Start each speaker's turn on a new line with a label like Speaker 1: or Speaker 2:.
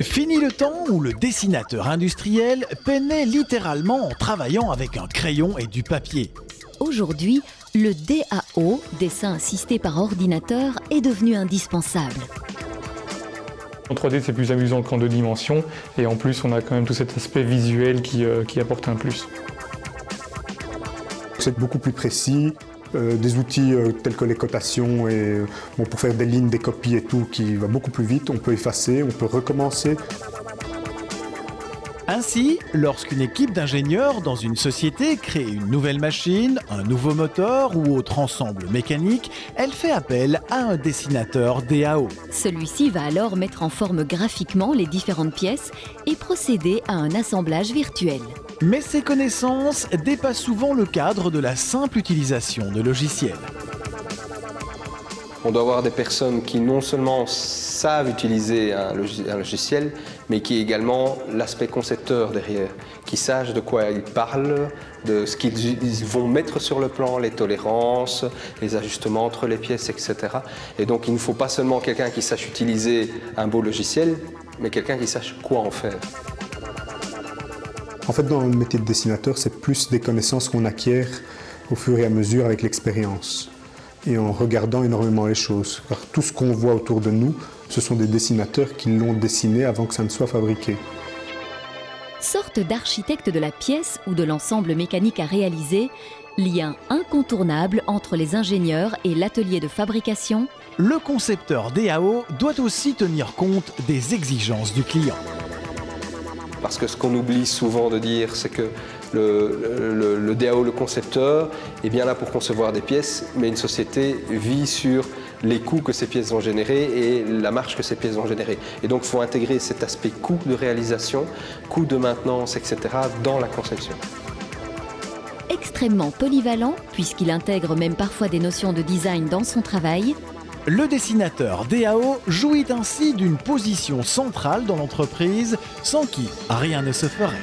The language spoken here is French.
Speaker 1: Fini le temps où le dessinateur industriel peinait littéralement en travaillant avec un crayon et du papier.
Speaker 2: Aujourd'hui, le DAO, dessin assisté par ordinateur, est devenu indispensable.
Speaker 3: En 3D, c'est plus amusant qu'en 2 dimensions, et en plus, on a quand même tout cet aspect visuel qui apporte un plus.
Speaker 4: C'est beaucoup plus précis, des outils tels que les cotations et pour faire des lignes, des copies et tout, qui va beaucoup plus vite. On peut effacer, on peut recommencer.
Speaker 1: Ainsi, lorsqu'une équipe d'ingénieurs dans une société crée une nouvelle machine, un nouveau moteur ou autre ensemble mécanique, elle fait appel à un dessinateur DAO.
Speaker 2: Celui-ci va alors mettre en forme graphiquement les différentes pièces et procéder à un assemblage virtuel.
Speaker 1: Mais ces connaissances dépassent souvent le cadre de la simple utilisation de logiciels.
Speaker 5: On doit avoir des personnes qui non seulement savent utiliser un logiciel, mais qui également l'aspect concepteur derrière, qui sachent de quoi ils parlent, de ce qu'ils vont mettre sur le plan, les tolérances, les ajustements entre les pièces, etc. Et donc il ne faut pas seulement quelqu'un qui sache utiliser un beau logiciel, mais quelqu'un qui sache quoi en faire.
Speaker 4: En fait, dans le métier de dessinateur, c'est plus des connaissances qu'on acquiert au fur et à mesure avec l'expérience et en regardant énormément les choses. Car tout ce qu'on voit autour de nous, ce sont des dessinateurs qui l'ont dessiné avant que ça ne soit fabriqué.
Speaker 2: Sorte d'architecte de la pièce ou de l'ensemble mécanique à réaliser, lien incontournable entre les ingénieurs et l'atelier de fabrication.
Speaker 1: Le concepteur DAO doit aussi tenir compte des exigences du client.
Speaker 5: Parce que ce qu'on oublie souvent de dire, c'est que le DAO, le concepteur, est bien là pour concevoir des pièces, mais une société vit sur les coûts que ces pièces vont générer et la marge que ces pièces vont générer. Et donc il faut intégrer cet aspect coût de réalisation, coût de maintenance, etc. dans la conception.
Speaker 2: Extrêmement polyvalent, puisqu'il intègre même parfois des notions de design dans son travail,
Speaker 1: le dessinateur DAO jouit ainsi d'une position centrale dans l'entreprise sans qui rien ne se ferait.